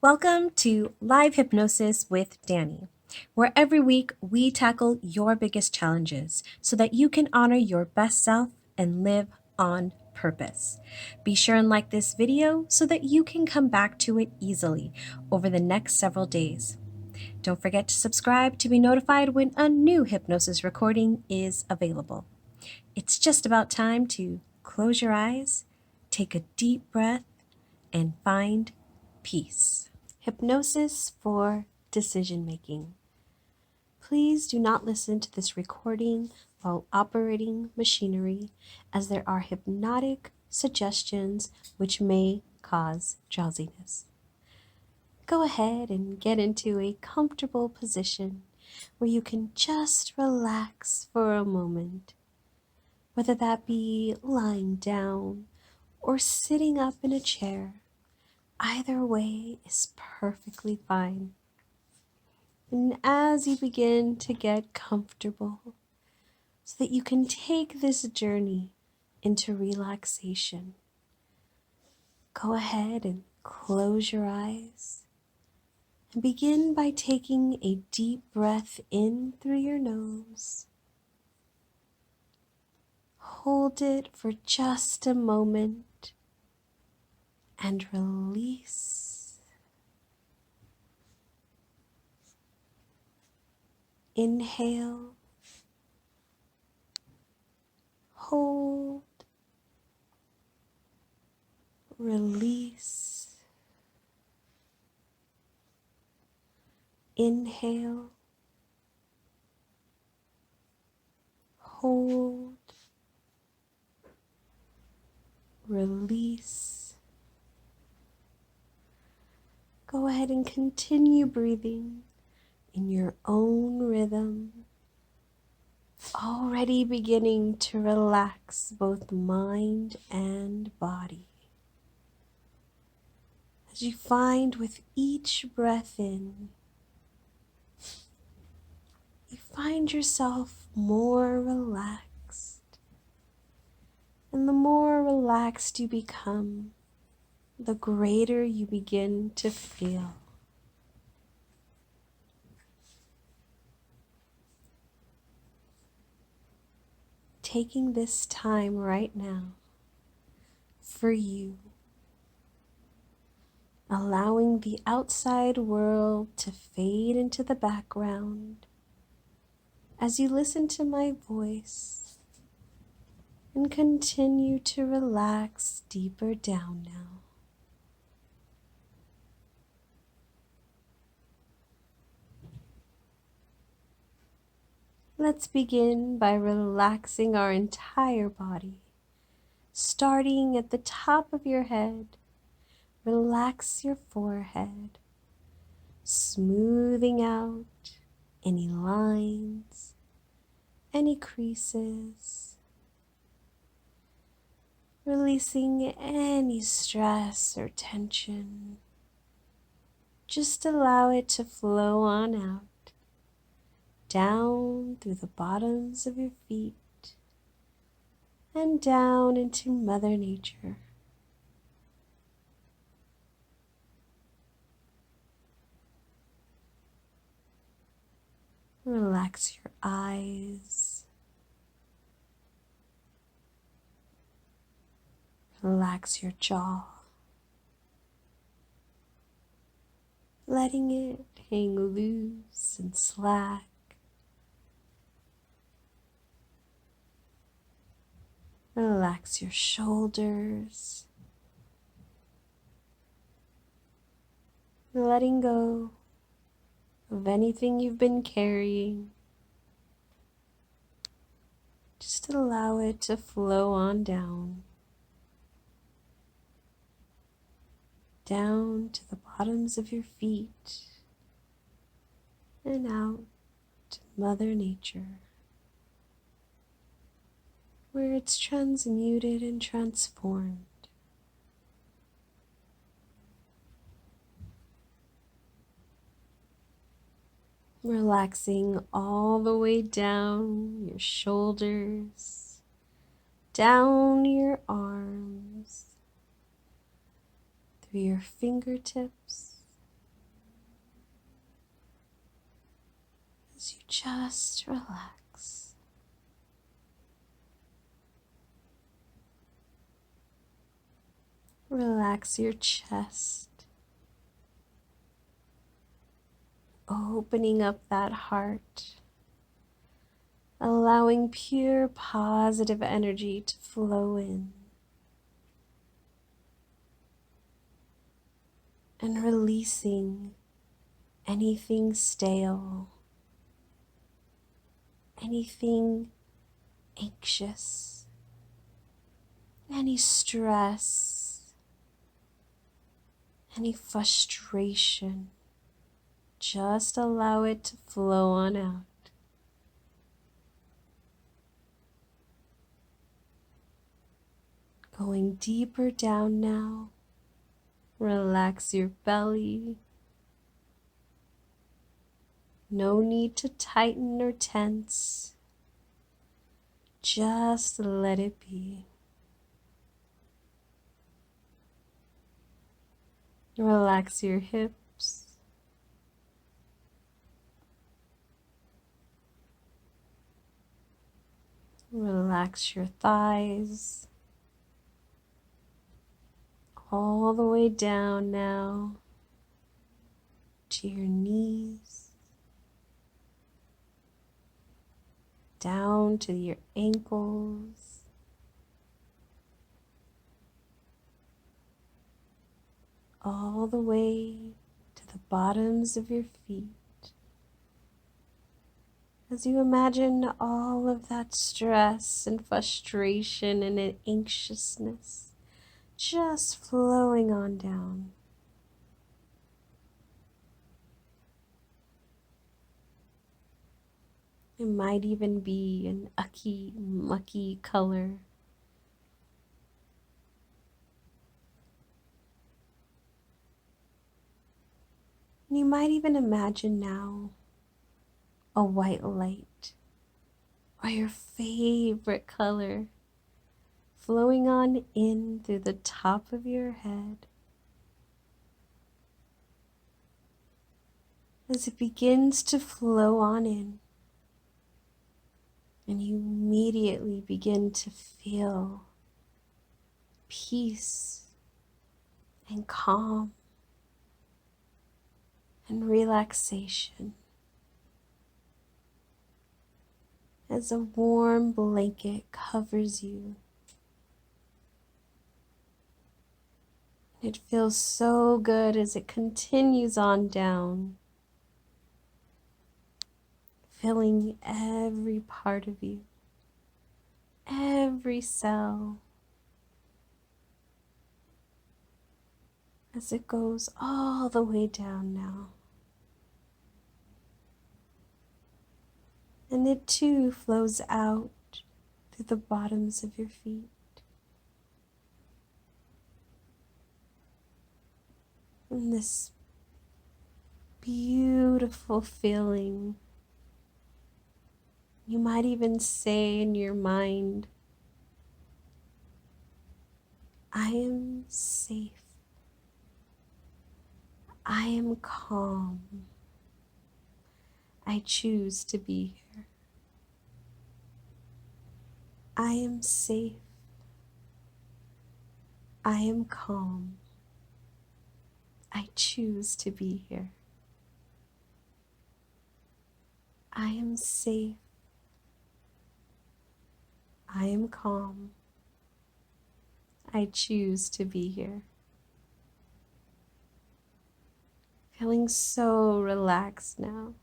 Welcome to Live Hypnosis with Danie, where every week we tackle your biggest challenges so that you can honor your best self and live on purpose. Be sure and like this video so that you can come back to it easily over the next several days. Don't forget to subscribe to be notified when a new hypnosis recording is available. It's just about time to close your eyes, take a deep breath, and find peace. Hypnosis for decision making. Please do not listen to this recording while operating machinery, as there are hypnotic suggestions which may cause drowsiness. Go ahead and get into a comfortable position where you can just relax for a moment, whether that be lying down or sitting up in a chair. Either way is perfectly fine. And as you begin to get comfortable, so that you can take this journey into relaxation, go ahead and close your eyes and begin by taking a deep breath in through your nose. Hold it for just a moment and release. Inhale, hold, release. Inhale, hold, release. Go ahead and continue breathing in your own rhythm, already beginning to relax both mind and body. As you find with each breath in, you find yourself more relaxed. And the more relaxed you become, the greater you begin to feel. Taking this time right now for you, allowing the outside world to fade into the background as you listen to my voice and continue to relax deeper down now. Let's begin by relaxing our entire body, starting at the top of your head. Relax your forehead, smoothing out any lines, any creases, releasing any stress or tension. Just allow it to flow on out, down through the bottoms of your feet and down into Mother Nature. Relax your eyes. Relax your jaw. Letting it hang loose and slack. Relax your shoulders. Letting go of anything you've been carrying. Just allow it to flow on down. Down to the bottoms of your feet and out to Mother Nature, where it's transmuted and transformed. Relaxing all the way down your shoulders, down your arms, through your fingertips, as you just relax. Relax your chest, opening up that heart, allowing pure positive energy to flow in, and releasing anything stale, anything anxious, any stress, any frustration. Just allow it to flow on out. Going deeper down now, relax your belly. No need to tighten or tense. Just let it be. Relax your hips. Relax your thighs. All the way down now to your knees, down to your ankles, all the way to the bottoms of your feet. As you imagine all of that stress and frustration and anxiousness just flowing on down. It might even be an icky, mucky color. And you might even imagine now a white light or your favorite color flowing on in through the top of your head as it begins to flow on in, and you immediately begin to feel peace and calm and relaxation as a warm blanket covers you. It feels so good as it continues on down, filling every part of you, every cell, as it goes all the way down now. And it too flows out through the bottoms of your feet. And this beautiful feeling, you might even say in your mind, I am safe. I am calm. I choose to be here. I am safe. I am calm. I choose to be here. I am safe. I am calm. I choose to be here. Feeling so relaxed now.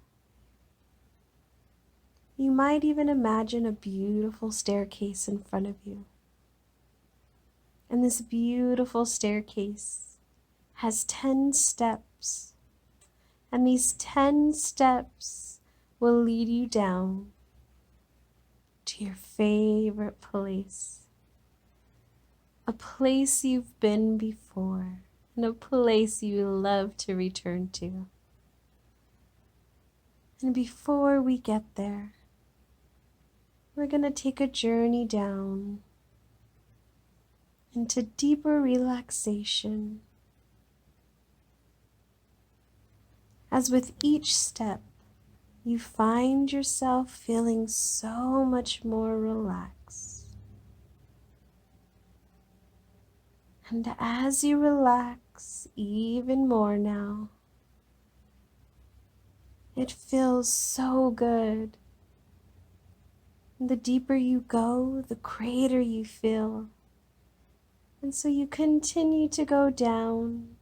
You might even imagine a beautiful staircase in front of you. And this beautiful staircase has 10 steps. And these 10 steps will lead you down to your favorite place. A place you've been before, and a place you love to return to. And before we get there, we're going to take a journey down into deeper relaxation. As with each step, you find yourself feeling so much more relaxed. And as you relax even more now, it feels so good. And the deeper you go, the greater you feel. And so you continue to go down,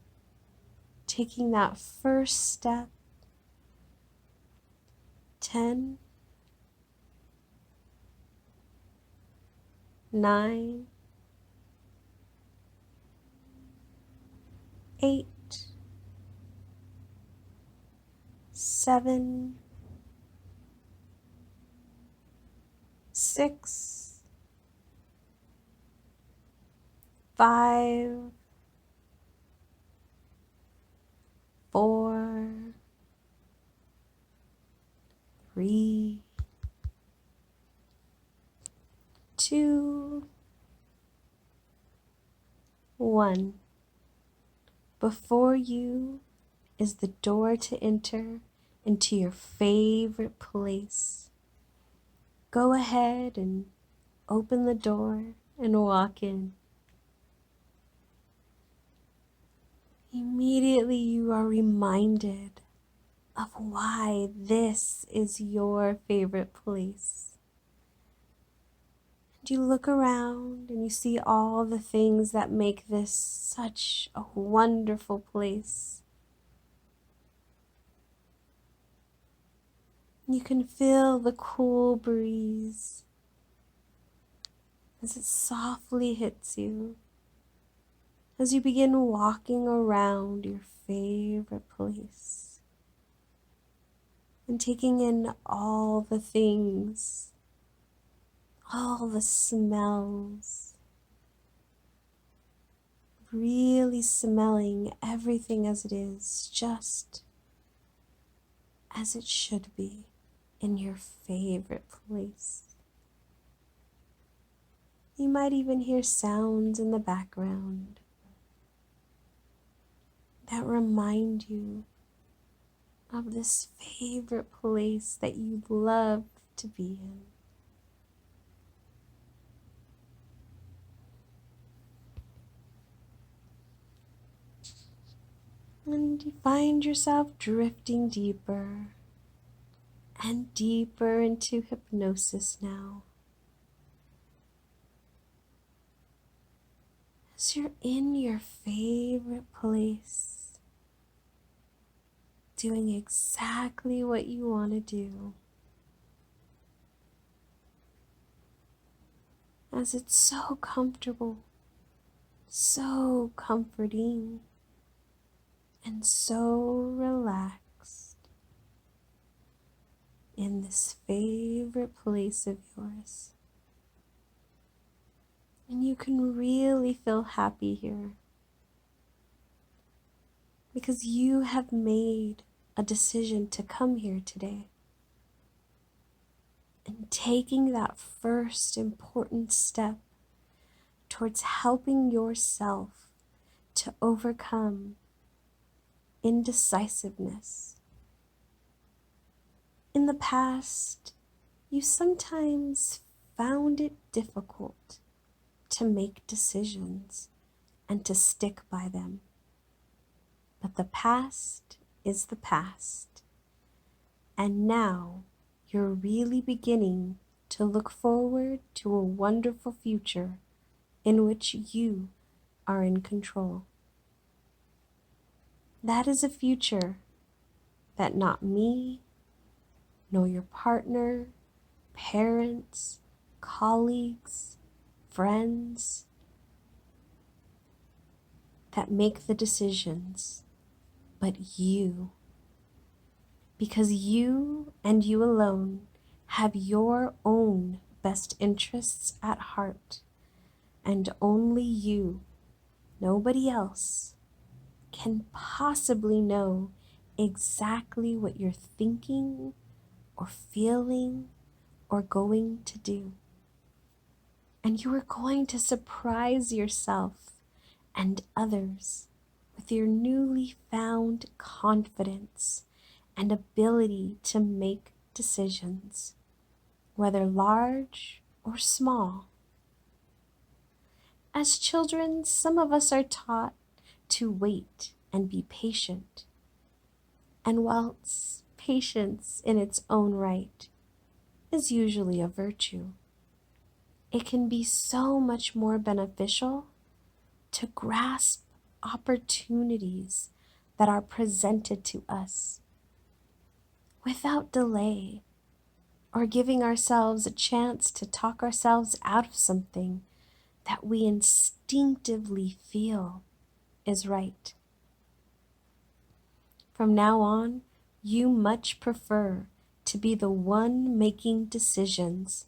taking that first step. 10, 9, 8, 7, 6, 5, 4, 3, 2, 1. Before you is the door to enter into your favorite place. Go ahead and open the door and walk in. Immediately you are reminded of why this is your favorite place. And you look around and you see all the things that make this such a wonderful place. You can feel the cool breeze as it softly hits you as you begin walking around your favorite place and taking in all the things, all the smells, really smelling everything as it is, just as it should be in your favorite place. You might even hear sounds in the background that remind you of this favorite place that you love to be in. And you find yourself drifting deeper and deeper into hypnosis now. As you're in your favorite place, doing exactly what you want to do. As it's so comfortable, so comforting, and so relaxed in this favorite place of yours. And you can really feel happy here because you have made a decision to come here today. And taking that first important step towards helping yourself to overcome indecisiveness. In the past, you sometimes found it difficult to make decisions and to stick by them. But the past is the past. And now you're really beginning to look forward to a wonderful future in which you are in control. That is a future that not me, nor your partner, parents, colleagues, friends, that make the decisions, but you. Because you and you alone have your own best interests at heart, and only you, nobody else, can possibly know exactly what you're thinking or feeling or going to do. And you are going to surprise yourself and others with your newly found confidence and ability to make decisions, whether large or small. As children, some of us are taught to wait and be patient. And whilst patience in its own right is usually a virtue, it can be so much more beneficial to grasp opportunities that are presented to us without delay, or giving ourselves a chance to talk ourselves out of something that we instinctively feel is right. From now on, you much prefer to be the one making decisions,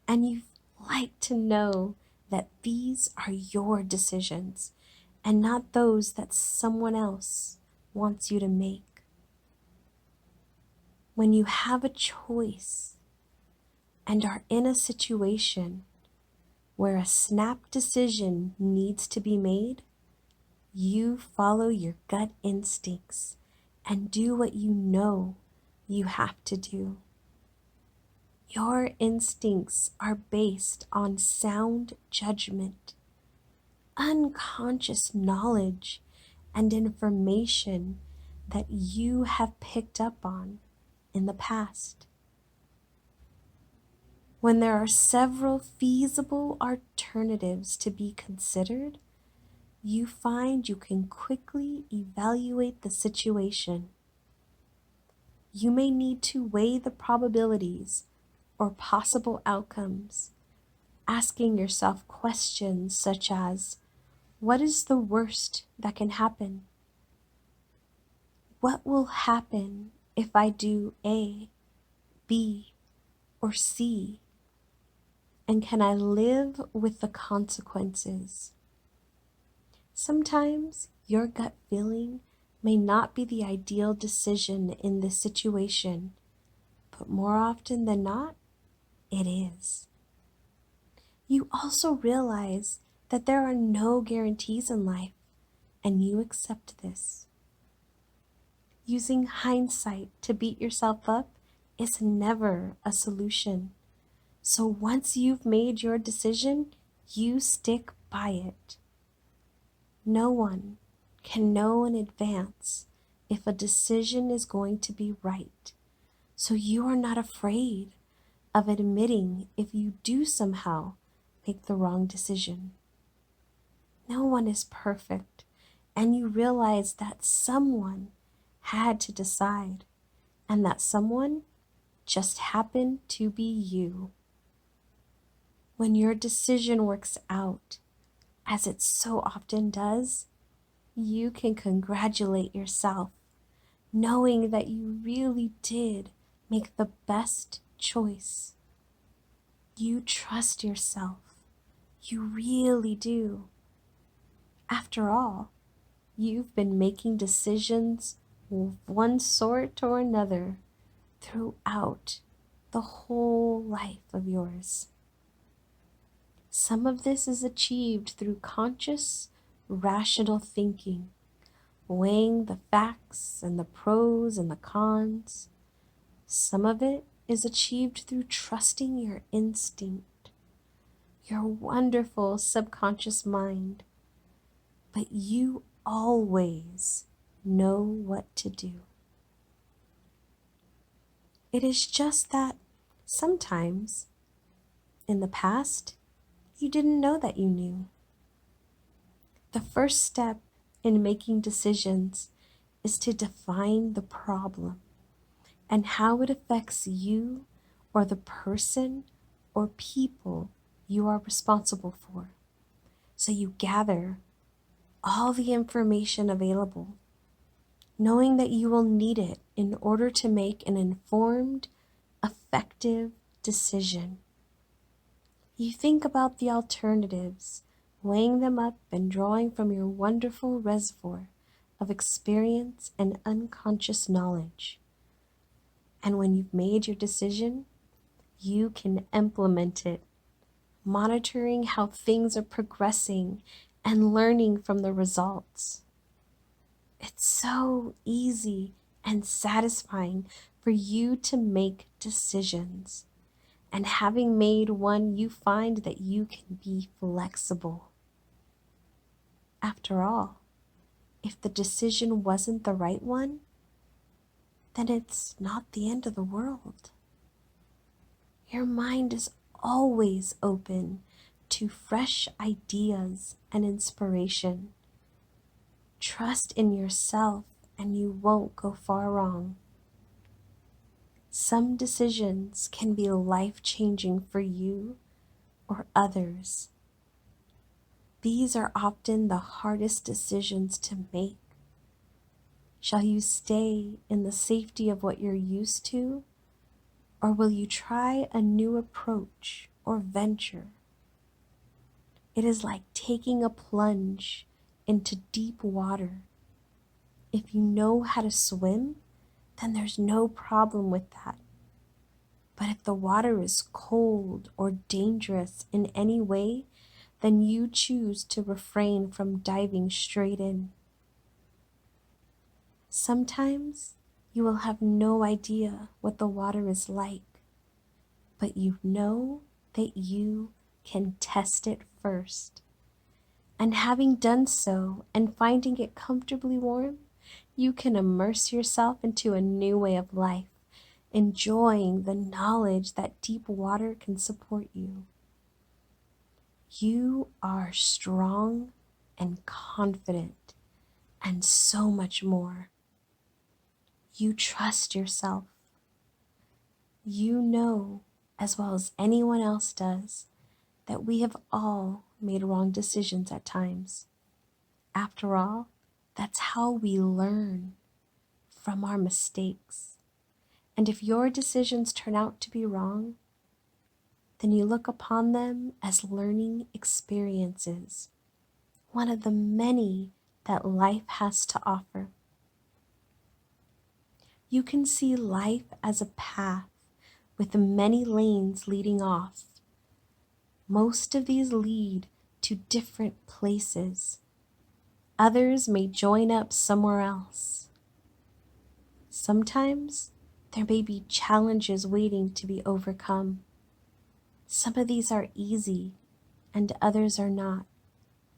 and you like to know that these are your decisions and not those that someone else wants you to make. When you have a choice and are in a situation where a snap decision needs to be made, you follow your gut instincts and do what you know you have to do. Your instincts are based on sound judgment, unconscious knowledge, and information that you have picked up on in the past. When there are several feasible alternatives to be considered, you find you can quickly evaluate the situation. You may need to weigh the probabilities or possible outcomes, asking yourself questions such as, what is the worst that can happen? What will happen if I do A, B, or C? And can I live with the consequences? Sometimes your gut feeling may not be the ideal decision in this situation, but more often than not, it is. You also realize that there are no guarantees in life, and you accept this. Using hindsight to beat yourself up is never a solution. So once you've made your decision, you stick by it. No one can know in advance if a decision is going to be right, so you are not afraid of admitting if you do somehow make the wrong decision. No one is perfect, and you realize that someone had to decide, and that someone just happened to be you. When your decision works out, as it so often does, you can congratulate yourself, knowing that you really did make the best choice. You trust yourself. You really do. After all, you've been making decisions of one sort or another throughout the whole life of yours. Some of this is achieved through conscious, rational thinking, weighing the facts and the pros and the cons. Some of it is achieved through trusting your instinct, your wonderful subconscious mind. But you always know what to do. It is just that sometimes, in the past, you didn't know that you knew. The first step in making decisions is to define the problem and how it affects you or the person or people you are responsible for. So you gather all the information available, knowing that you will need it in order to make an informed, effective decision. You think about the alternatives, weighing them up and drawing from your wonderful reservoir of experience and unconscious knowledge. And when you've made your decision, you can implement it, monitoring how things are progressing and learning from the results. It's so easy and satisfying for you to make decisions. And having made one, you find that you can be flexible. After all, if the decision wasn't the right one, then it's not the end of the world. Your mind is always open to fresh ideas and inspiration. Trust in yourself and you won't go far wrong. Some decisions can be life-changing for you or others. These are often the hardest decisions to make. Shall you stay in the safety of what you're used to, or will you try a new approach or venture? It is like taking a plunge into deep water. If you know how to swim, then there's no problem with that. But if the water is cold or dangerous in any way, then you choose to refrain from diving straight in. Sometimes you will have no idea what the water is like, but you know that you can test it first. And having done so and finding it comfortably warm, you can immerse yourself into a new way of life, enjoying the knowledge that deep water can support you. You are strong and confident and so much more. You trust yourself. You know, as well as anyone else does, that we have all made wrong decisions at times. After all, that's how we learn from our mistakes. And if your decisions turn out to be wrong, then you look upon them as learning experiences, one of the many that life has to offer. You can see life as a path with many lanes leading off. Most of these lead to different places. Others may join up somewhere else. Sometimes there may be challenges waiting to be overcome. Some of these are easy and others are not.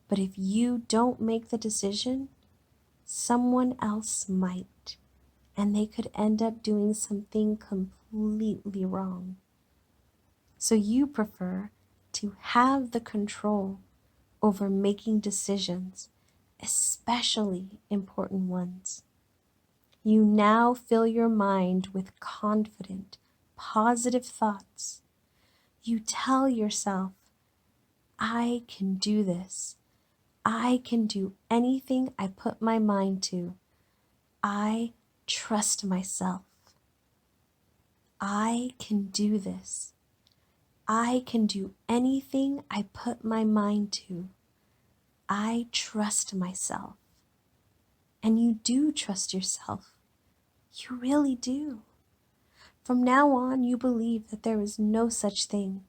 But if you don't make the decision, someone else might, and they could end up doing something completely wrong. So you prefer to have the control over making decisions, especially important ones. You now fill your mind with confident, positive thoughts. You tell yourself, I can do this. I can do anything I put my mind to. I trust myself. I can do this. I can do anything I put my mind to. I trust myself. And you do trust yourself. You really do. From now on, you believe that there is no such thing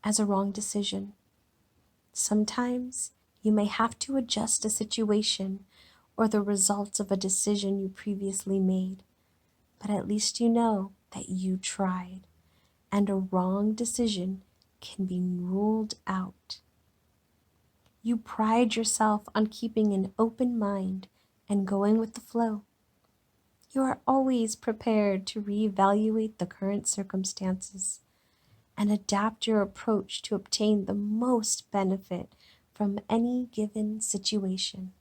as a wrong decision. Sometimes you may have to adjust a situation or the results of a decision you previously made, but at least you know that you tried, and a wrong decision can be ruled out. You pride yourself on keeping an open mind and going with the flow. You are always prepared to reevaluate the current circumstances and adapt your approach to obtain the most benefit from any given situation.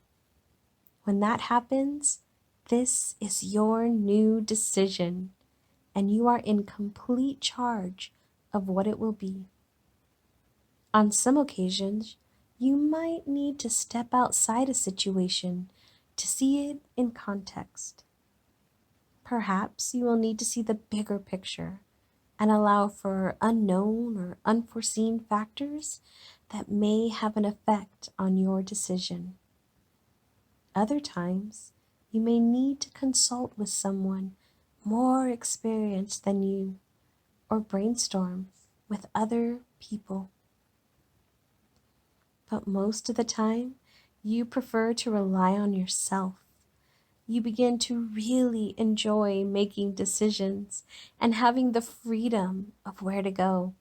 When that happens, this is your new decision, and you are in complete charge of what it will be. On some occasions, you might need to step outside a situation to see it in context. Perhaps you will need to see the bigger picture and allow for unknown or unforeseen factors that may have an effect on your decision. Other times, you may need to consult with someone more experienced than you or brainstorm with other people. But most of the time, you prefer to rely on yourself You begin to really enjoy making decisions and having the freedom of where to go.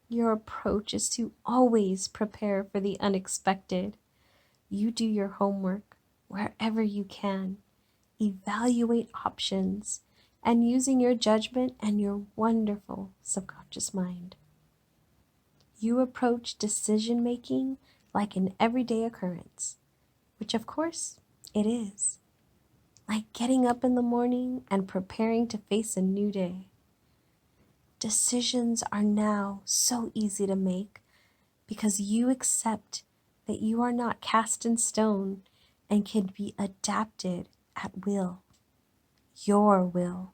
Your approach is to always prepare for the unexpected. You do your homework wherever you can, evaluate options, and using your judgment and your wonderful subconscious mind. You approach decision making like an everyday occurrence, which of course it is, like getting up in the morning and preparing to face a new day. Decisions are now so easy to make because you accept that you are not cast in stone and can be adapted at will, your will.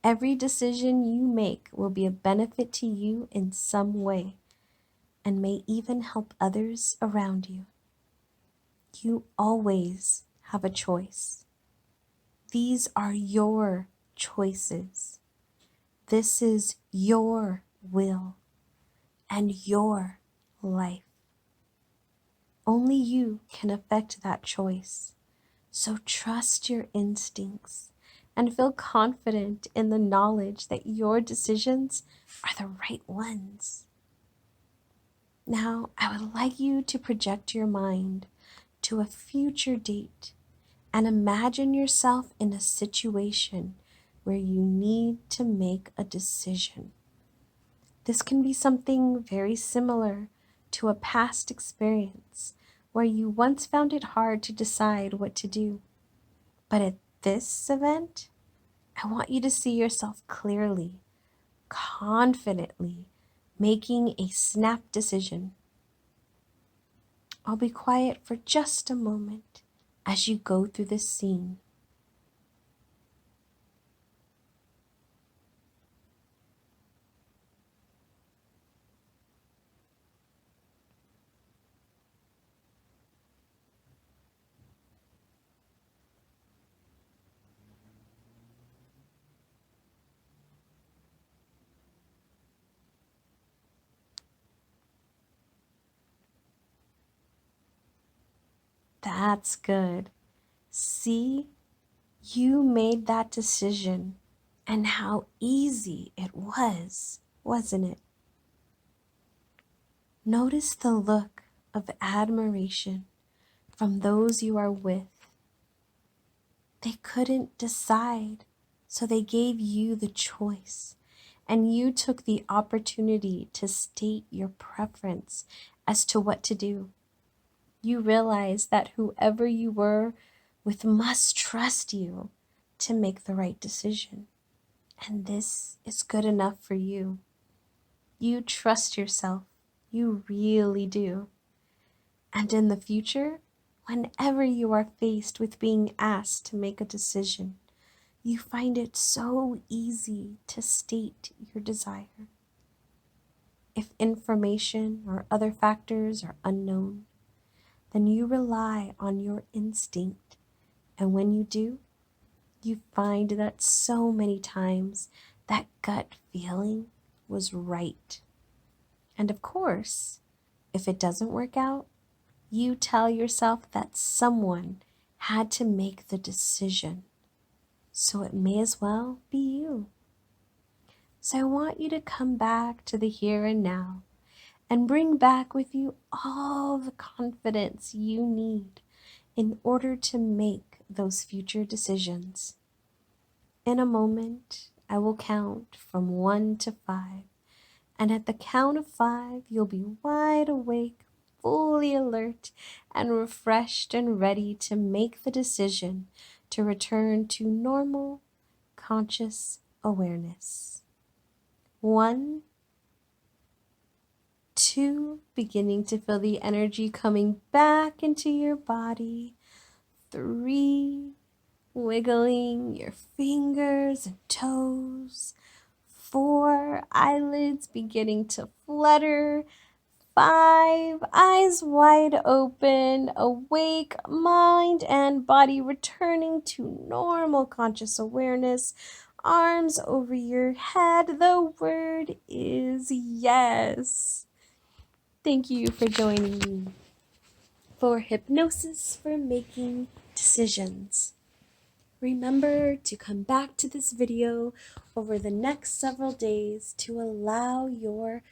Every decision you make will be a benefit to you in some way and may even help others around you. You always have a choice. These are your choices. This is your will and your life. Only you can affect that choice. So trust your instincts and feel confident in the knowledge that your decisions are the right ones. Now, I would like you to project your mind to a future date and imagine yourself in a situation where you need to make a decision. This can be something very similar to a past experience where you once found it hard to decide what to do. But at this event, I want you to see yourself clearly, confidently making a snap decision. I'll be quiet for just a moment as you go through this scene. That's good. See, you made that decision, and how easy it was, wasn't it? Notice the look of admiration from those you are with. They couldn't decide, so they gave you the choice, and you took the opportunity to state your preference as to what to do. You realized that whoever you were with must trust you to make the right decision. And this is good enough for you. You trust yourself. You really do. And in the future, whenever you are faced with being asked to make a decision, you find it so easy to state your desire. If information or other factors are unknown, then you rely on your instinct. And when you do, you find that so many times that gut feeling was right. And of course, if it doesn't work out, you tell yourself that someone had to make the decision. So it may as well be you. So I want you to come back to the here and now and bring back with you all the confidence you need in order to make those future decisions. In a moment, I will count from 1 to 5, and at the count of 5, you'll be wide awake, fully alert, and refreshed and ready to make the decision to return to normal, conscious awareness. 1, 2, beginning to feel the energy coming back into your body. 3, wiggling your fingers and toes. 4, eyelids beginning to flutter. 5, eyes wide open, awake, mind and body returning to normal conscious awareness. Arms over your head. The word is yes. Thank you for joining me for Hypnosis for Making decisions. Remember to come back to this video over the next several days to allow your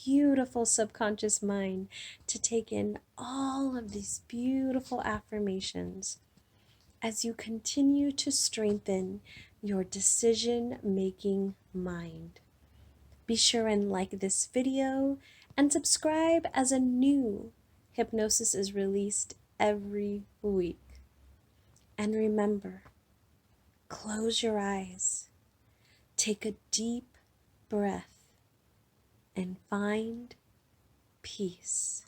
beautiful subconscious mind to take in all of these beautiful affirmations as you continue to strengthen your decision-making mind. Be sure and like this video and subscribe as a new hypnosis is released every week. And remember, close your eyes, take a deep breath, and find peace.